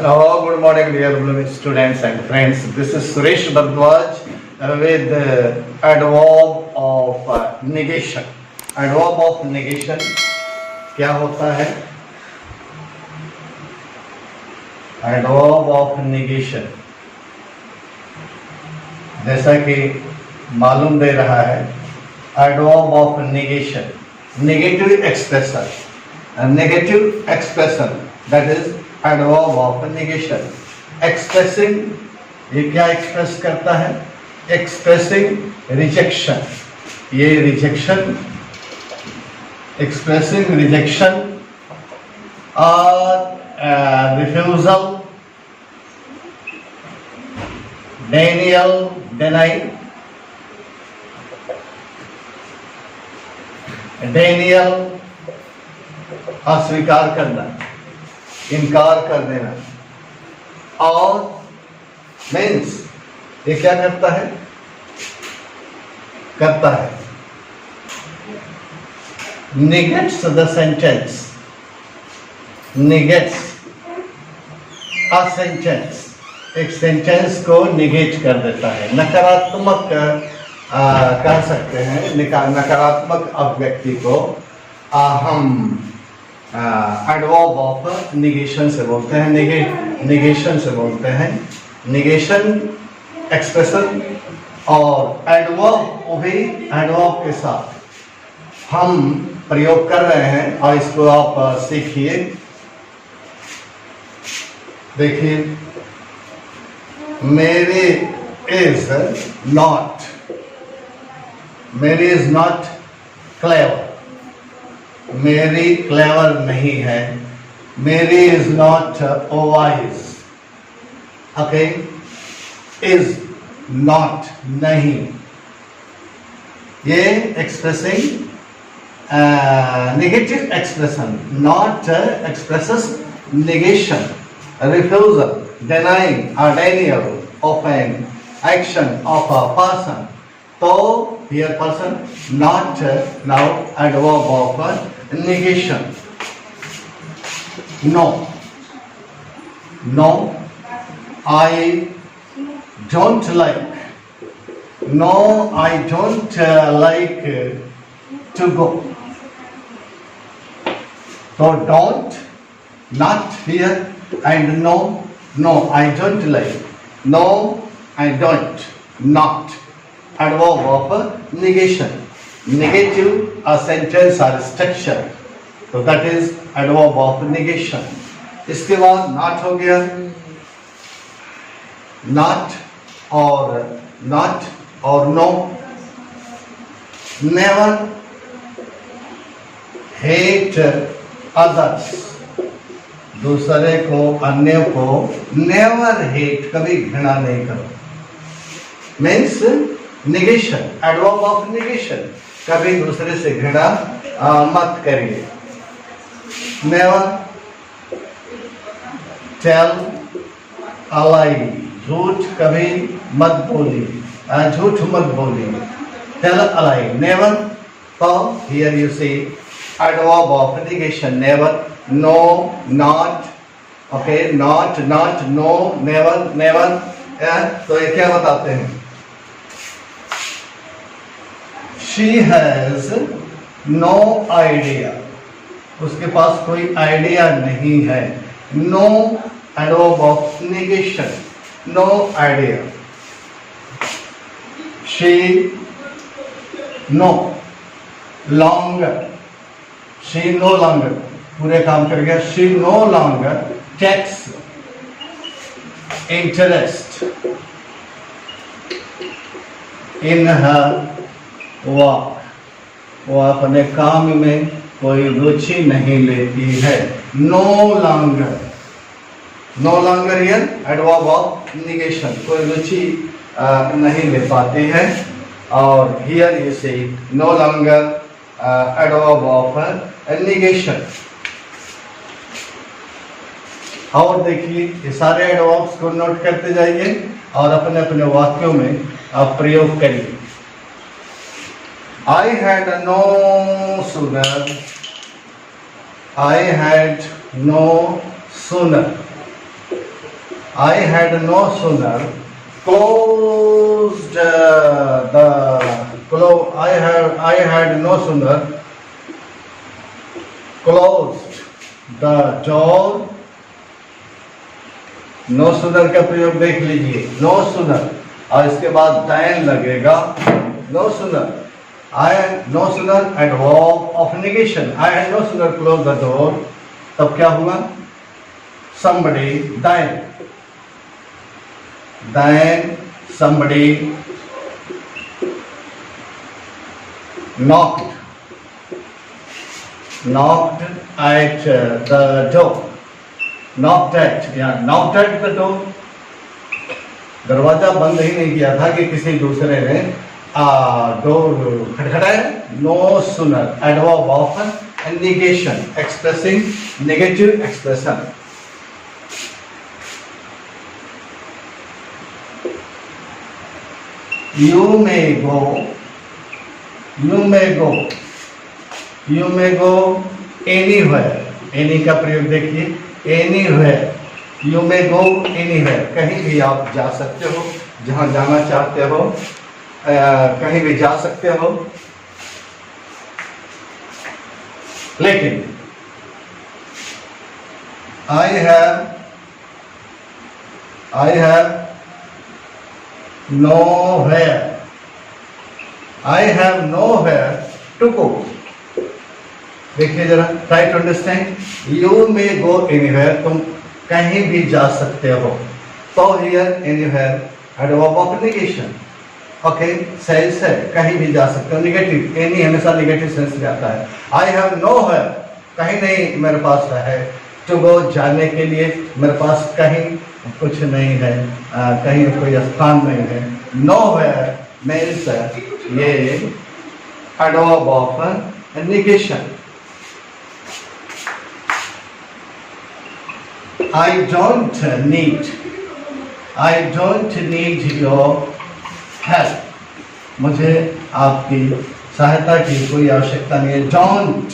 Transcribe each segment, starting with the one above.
Hello, good morning, dear students and friends. This is Suresh Bhardwaj with the adverb of negation. Adverb of negation क्या होता है? Adverb of negation जैसा कि मालूम दे रहा है, adverb of negation, negative expression, that is adverb of negation. Expressing, ये क्या express करता है? Expressing rejection, ये rejection, expressing rejection or refusal, denial, deny, denial अस्वीकार करना, इनकार कर देना, और मीन्स ये क्या करता है? negates the sentence, negates a sentence, एक सेंटेंस को निगेट कर देता है, नकारात्मक कह सकते हैं, नकारात्मक अभिव्यक्ति को हम एडवर्ब ऑफ निगेशन से बोलते हैं, निगेशन से बोलते हैं, निगेशन एक्सप्रेशन और एडवर्ब, वो भी एडवर्ब के साथ हम प्रयोग कर रहे हैं और इसको आप सीखिए। देखिए, मेरी इज नॉट क्लेवर, मेरी क्लेवर नहीं है, मेरी is not wise, okay, is not नहीं, ये expressing negative expression, not expresses negation, refusal, denying or denial of an action of a person. So here person not now adverb of negation. No, I don't like. No, I don't like to go. So don't, not here, and no, I don't like. No, I don't, not. Adverb of negation. Negative a sentence or structure. So that is adverb of negation. इसके बाद not हो गया. Not or no. Never hate others. दूसरे को, अन्य को never hate, कभी घृणा नहीं करो, means negation, adverb of negation, कभी दूसरे से घृणा मत करिए। नेवर टेल अ लाई, झूठ कभी मत बोलिए, झूठ मत बोलिए, टेल अ लाई, नेवर। तो here you see adverb of negation, never, no, not, okay, not, no, never, तो ये क्या बताते हैं? She has no idea, उसके पास कोई आइडिया नहीं है, no adverb of negation, no idea. She no longer, she no longer, पूरे काम कर गया, she no longer takes interest in her work, वो अपने काम में कोई रुचि नहीं लेती है। no longer here adverb of negation, कोई रुचि नहीं ले पाती है, और here you see no longer adverb of negation. और देखिए, ये सारे एडवर्ब्स को नोट करते जाइए और अपने अपने वाक्यों में आप प्रयोग करिए। I had no sooner, I had no sooner, I had no sooner closed I had no sooner closed the door. No sooner का प्रयोग देख लीजिए, नो सुनर और इसके बाद than लगेगा. No sooner no sooner adverb of negation. I had no sooner closed the door. तब क्या हुआ? Somebody then somebody knocked at the door. knocked at the door. दरवाजा बंद ही नहीं किया था कि किसी दूसरे ने डोर खटखटाया. No sooner adverb of negation expressing negative expression. You may go anywhere. any का प्रयोग देखिए, anywhere. You may go anywhere. कहीं भी आप जा सकते हो, जहाँ जाना चाहते हो, कहीं भी जा सकते हो. लेकिन I have nowhere to go. देखिए जरा, try to understand. You may go anywhere. तुम कहीं भी जा सकते हो. तो here anywhere adverb of negation. Okay, sense है, कहीं भी जा सकते हो. निगेटिव, एनी हमेशा निगेटिव सेंस में आता है. आई हैव नो है, कहीं नहीं मेरे पास है. टू गो, जाने के लिए, मेरे पास कहीं कुछ नहीं है, कहीं कोई स्थान नहीं है. नो है मीन्स ये adverb of negation. I don't need your help. मुझे आपकी सहायता की कोई आवश्यकता नहीं है. Don't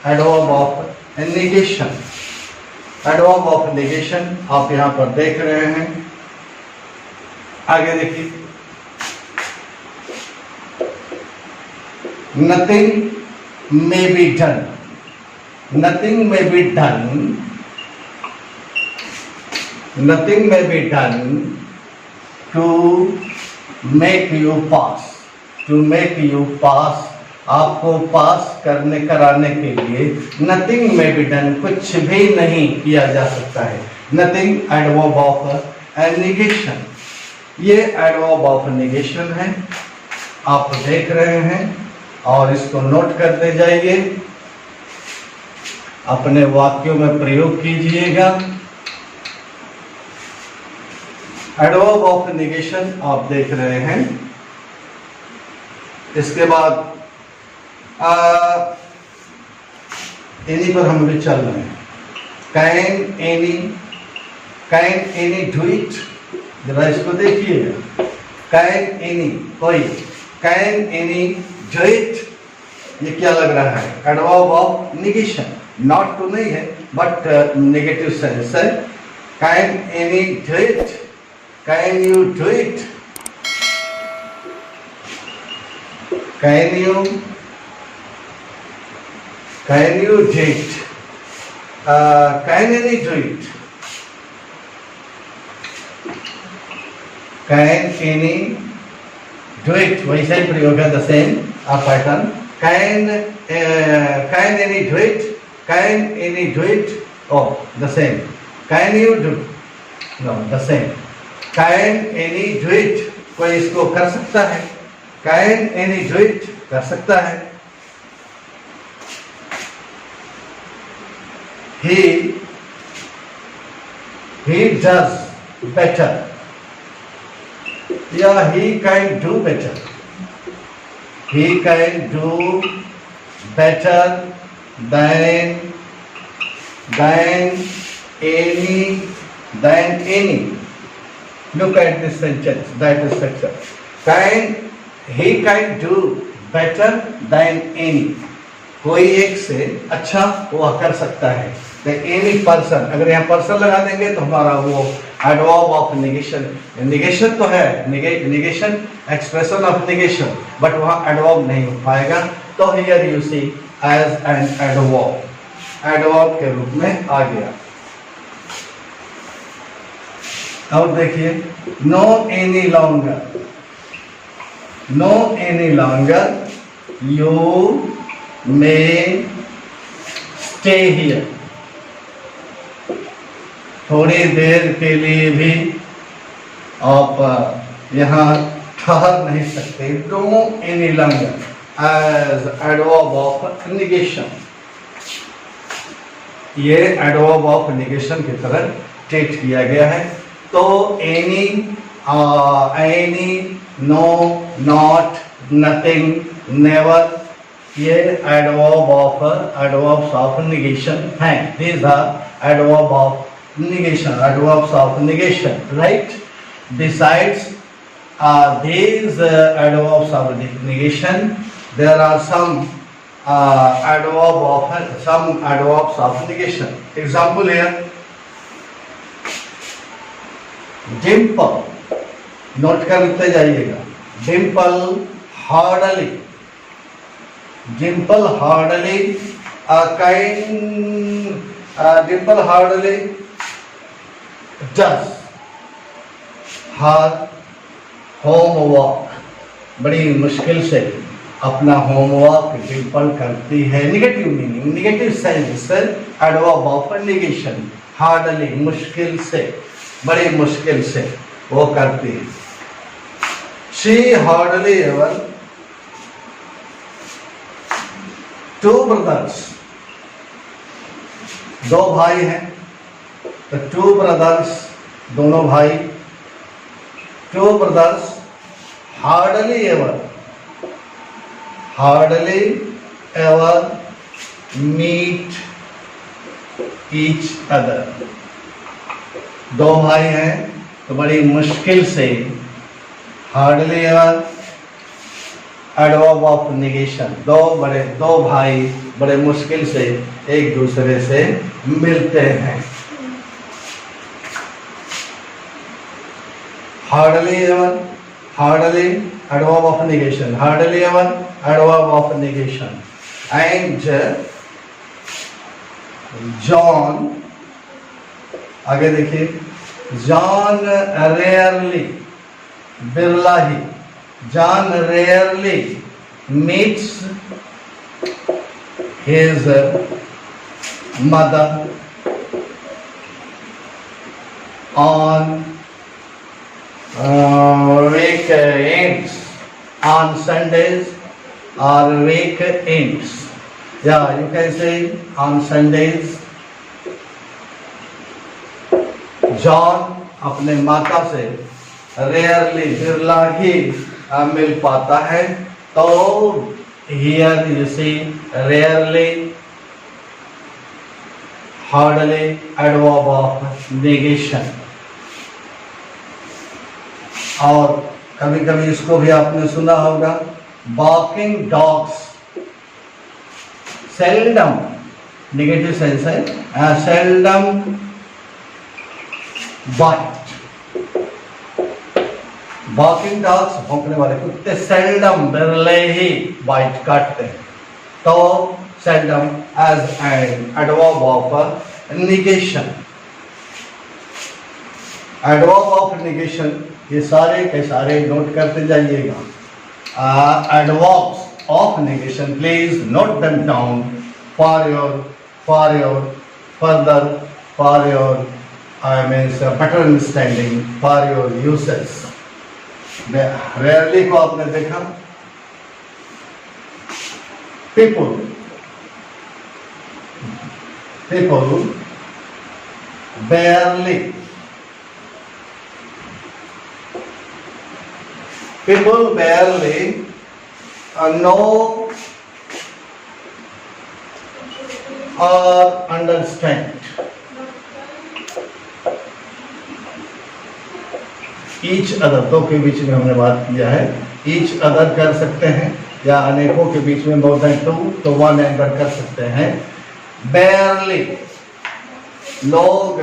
adverb of negation. adverb of negation आप यहाँ पर देख रहे हैं. आगे देखिए. Nothing may be done. Nothing may be done to make you pass. आपको पास कराने के लिए nothing may be done, कुछ भी नहीं किया जा सकता है. nothing adverb of negation. ये adverb of negation है, आप देख रहे हैं और इसको नोट करते जाइए, अपने वाक्यों में प्रयोग कीजिएगा. एडवर्ब ऑफ नेगेशन आप देख रहे हैं. इसके बाद एनी पर हम भी चल रहे हैं. Can any do it. जरा इसको देखिएगा. कैन एनी कोई, कैन एनी डू इट, ये क्या लग रहा है? Adverb of negation. नॉट टू नहीं है बट नेगेटिव सेंस है. Can any do it. Can you do it? Can you do it? Can any do it? Can any do it? वैसा ही प्रयोग है, the same pattern. Can any do it? Can any do it? Oh, the same. Can you do? No, the same. Can any do it? कोई इसको कर सकता है. Can any do it? कर सकता है. He does better. Yeah, he can do better. He can do better than any. Look at this sentence, that is structure. He can do better than any. कोई एक से अच्छा वह कर सकता है। एनी पर्सन, अगर यहाँ पर्सन लगा देंगे तो हमारा वो एडवर्ब ऑफ निगेशन, निगेशन तो है, negation expression of negation, but वहाँ एडवर्ब नहीं हो पाएगा। तो here you see as an adverb, adverb के रूप में आ गया। और देखिए no any longer, no any longer you may stay here, थोड़ी देर के लिए भी आप यहाँ ठहर नहीं सकते। No any longer as adverb of negation, ये एडवर्ब ऑफ निगेशन की तरह ट्रीट किया गया है। तो any, any, no, not, nothing, never, ये एडवर्ब्स ऑफ निगेशन हैं। These are adverb of negation, adverbs of negation, right? Besides these adverbs of negation, there are some adverbs of negation. Example here, dimple, note करते जाइएगा, dimple hardly, dimple hardly, dimple hardly does her homework, बड़ी मुश्किल से अपना homework Dimple करती है। Negative meaning, negative sense, adverb of negation, hardly, मुश्किल से, बड़ी मुश्किल से वो करती है। She hardly ever, two brothers, दो भाई हैं, तो टू ब्रदर्स, दोनों भाई, two brothers hardly ever meet each other, दो भाई हैं तो बड़ी मुश्किल से, hardly ever adverb of negation, दो भाई बड़े मुश्किल से एक दूसरे से मिलते हैं। Hardly ever, hardly adverb of negation, hardly ever adverb of negation. And John, आगे देखिए, John rarely, Birla he, John rarely meets his mother on weekends, on Sundays or weekends. Yeah, you can say on Sundays. John अपने माता से rarely, Birla ही मिल पाता है। तो here you see rarely, hardly, adverb of negation। और कभी कभी इसको भी आपने सुना होगा, barking dogs, seldom, negative sense है, seldom bite, barking dogs, भौंकने वाले कुत्ते seldom, बिरले ही बाइट, काटते हैं। तो seldom as an adverb of negation, adverb of negation, ये सारे के सारे नोट करते जाइएगा। adverbs of negation, please note them down for your further, for your better understanding, for your uses। Rarely को आपने देखा, people barely, people barely know or understand each other, दो के बीच में हमने बात किया है, each other कर सकते हैं, या अनेकों के बीच में मोर देन टू तो वन एंटर कर सकते हैं। बेयरली, लोग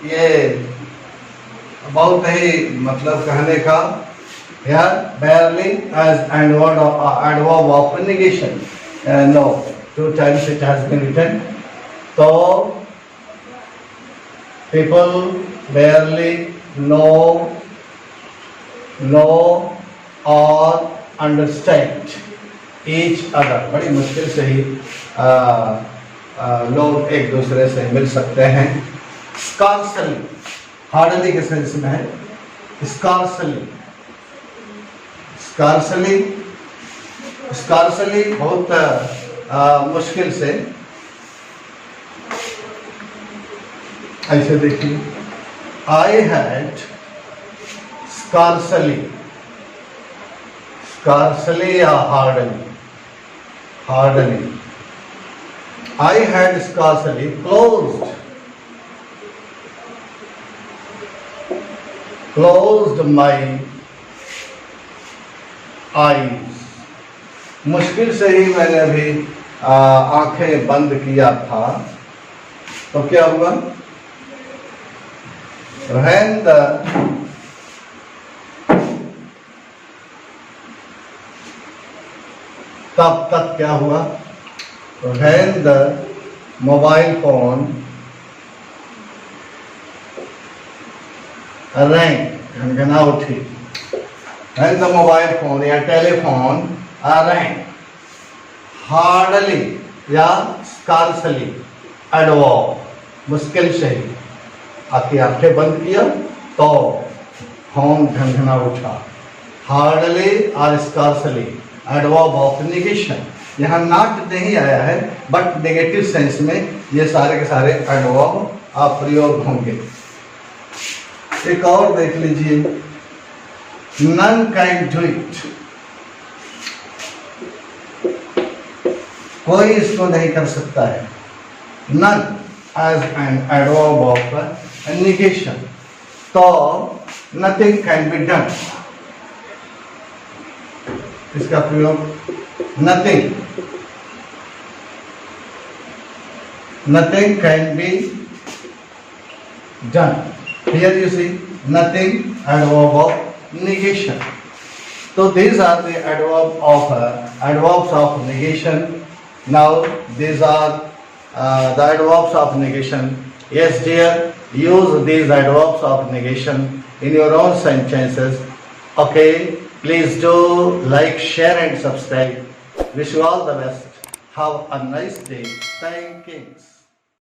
ये बहुत ही मतलब कहने का या barely as adverb of negation, no 2 times it has been written। तो people barely know or understand each other। बड़ी मुश्किल से ही लोग एक दूसरे से मिल सकते हैं। स्कार्सली, हार्डली के सेंस में है। स्कार्सली बहुत मुश्किल से। ऐसे देखिए, आई हैड स्कार्सली या hardly, I had scarcely closed my eyes. मुश्किल से ही मैंने अभी आंखें बंद किया था। तो क्या हुआ? When तब तक क्या हुआ? When the mobile phone rang, घनघना उठी। When the mobile phone या टेलीफोन rang, हार्डली या स्कार्सली एडवर्ब, मुश्किल से ही आपकी आंखें बंद किया तो फोन घनघना उठा। हार्डली और स्कार्सली एडवर्ब ऑफ नेगेशन। यहाँ नॉट नहीं आया है, बट नेगेटिव सेंस में ये सारे के सारे एडवर्ब आप प्रयोग होंगे। एक और देख लीजिए, नन कैन डू इट, कोई इसको नहीं कर सकता है। None as an adverb of negation, तो nothing can be done, इसका प्रयोग nothing can be done। Here you see nothing, adverb of negation। So these are the adverbs of negation। Now these are the adverbs of negation। Yes dear, use these adverbs of negation in your own sentences। Okay, please do like, share and subscribe। Wish you all the best। Have a nice day। Thank you।